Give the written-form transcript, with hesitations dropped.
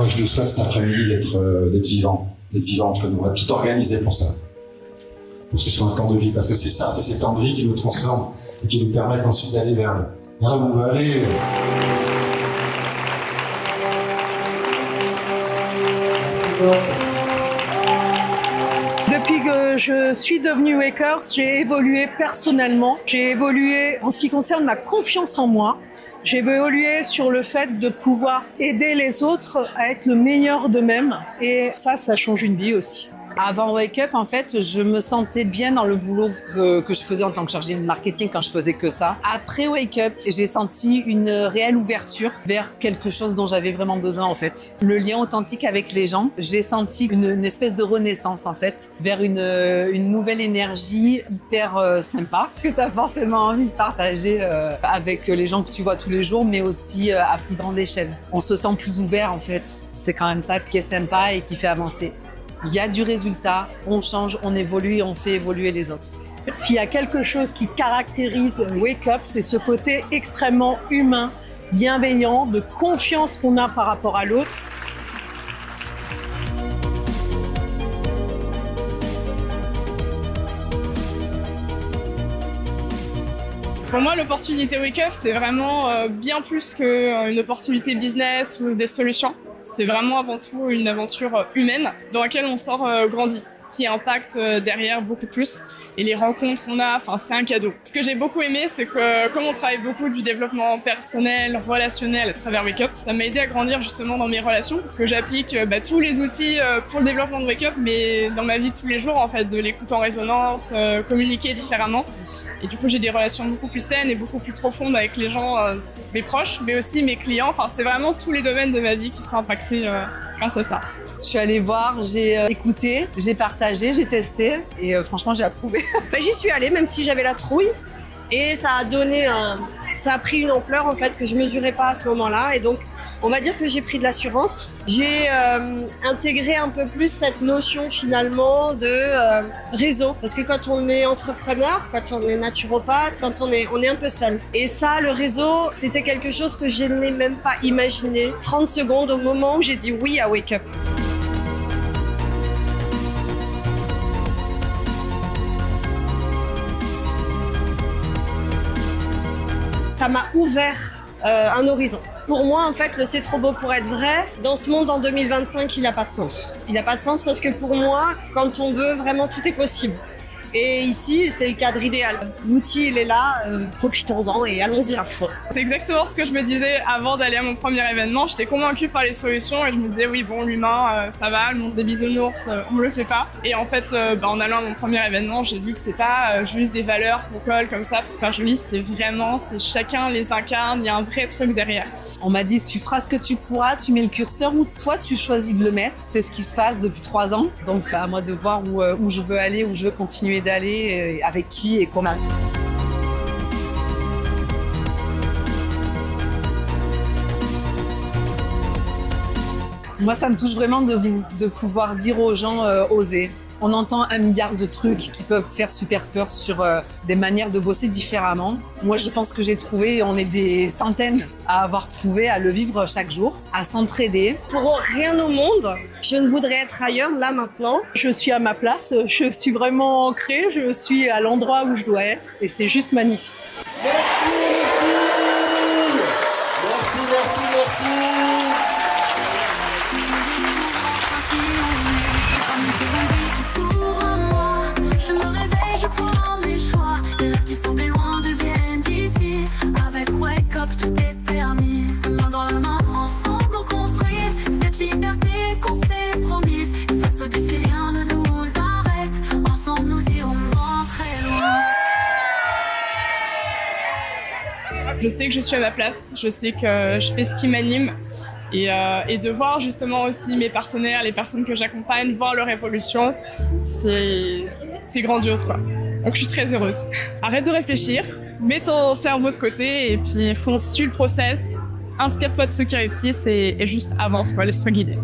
moi, je lui souhaite cet après-midi d'être vivant entre nous. On va tout organiser pour ça. Pour que ce soit un temps de vie. Parce que c'est ça, c'est ces temps de vie qui nous transforment et qui nous permettent ensuite d'aller vers là où on veut aller. Depuis que je suis devenue Wakers, j'ai évolué personnellement. J'ai évolué en ce qui concerne ma confiance en moi. J'ai évolué sur le fait de pouvoir aider les autres à être le meilleur d'eux-mêmes. Et ça change une vie aussi. Avant Wake Up, en fait, je me sentais bien dans le boulot que je faisais en tant que chargée de marketing quand je faisais que ça. Après Wake Up, j'ai senti une réelle ouverture vers quelque chose dont j'avais vraiment besoin, en fait. Le lien authentique avec les gens. J'ai senti une espèce de renaissance, en fait, vers une nouvelle énergie hyper sympa que tu as forcément envie de partager avec les gens que tu vois tous les jours, mais aussi à plus grande échelle. On se sent plus ouvert, en fait. C'est quand même ça qui est sympa et qui fait avancer. Il y a du résultat, on change, on évolue et on fait évoluer les autres. S'il y a quelque chose qui caractérise Wake Up, c'est ce côté extrêmement humain, bienveillant, de confiance qu'on a par rapport à l'autre. Pour moi, l'opportunité Wake Up, c'est vraiment bien plus qu'une opportunité business ou des solutions. C'est vraiment avant tout une aventure humaine dans laquelle on sort grandi, ce qui impacte derrière beaucoup plus. Et les rencontres qu'on a, c'est un cadeau. Ce que j'ai beaucoup aimé, c'est que comme on travaille beaucoup du développement personnel, relationnel à travers Wake Up, ça m'a aidé à grandir justement dans mes relations parce que j'applique tous les outils pour le développement de Wake Up, mais dans ma vie de tous les jours, en fait, de l'écoute en résonance, communiquer différemment. Et du coup, j'ai des relations beaucoup plus saines et beaucoup plus profondes avec les gens, mes proches, mais aussi mes clients. C'est vraiment tous les domaines de ma vie qui sont impactés grâce à ça. Je suis allée voir, j'ai écouté, j'ai partagé, j'ai testé et franchement j'ai approuvé. J'y suis allée même si j'avais la trouille et ça a pris une ampleur en fait que je mesurais pas à ce moment-là et donc on va dire que j'ai pris de l'assurance. J'ai intégré un peu plus cette notion finalement de réseau parce que quand on est entrepreneur, quand on est naturopathe, quand on est un peu seul. Et ça, le réseau, c'était quelque chose que je n'ai même pas imaginé 30 secondes au moment où j'ai dit oui à Wake Up. Ça m'a ouvert un horizon. Pour moi, en fait, le c'est trop beau pour être vrai, dans ce monde en 2025, il n'a pas de sens. Il n'a pas de sens parce que pour moi, quand on veut, vraiment tout est possible. Et ici, c'est le cadre idéal. L'outil, il est là, profitons-en et allons-y à fond. C'est exactement ce que je me disais avant d'aller à mon premier événement. J'étais convaincue par les solutions et je me disais oui, bon, l'humain, ça va, le monde des bisounours, on le fait pas. Et en fait, en allant à mon premier événement, j'ai vu que c'est pas juste des valeurs qu'on colle comme ça pour faire joli, c'est chacun les incarne, il y a un vrai truc derrière. On m'a dit, tu feras ce que tu pourras, tu mets le curseur où toi tu choisis de le mettre. C'est ce qui se passe depuis 3 ans. Donc à moi de voir où je veux aller, où je veux continuer d'aller, avec qui et comment. Moi, ça me touche vraiment de pouvoir dire aux gens oser. On entend 1 milliard de trucs qui peuvent faire super peur sur des manières de bosser différemment. Moi, je pense que j'ai trouvé, on est des centaines à avoir trouvé, à le vivre chaque jour, à s'entraider. Pour rien au monde, je ne voudrais être ailleurs, là, maintenant. Je suis à ma place, je suis vraiment ancrée, je suis à l'endroit où je dois être et c'est juste magnifique. Tout est permis, main dans la main, ensemble on construit cette liberté qu'on s'est promise. Et face au défi, rien ne nous arrête. Ensemble nous irons très loin. Je sais que je suis à ma place, je sais que je fais ce qui m'anime et de voir justement aussi mes partenaires, les personnes que j'accompagne, voir leur évolution, c'est grandiose quoi. Donc je suis très heureuse. Arrête de réfléchir, mets ton cerveau de côté et puis fonce, suis le process, inspire-toi de ceux qui réussissent et juste avance quoi, laisse-toi guider.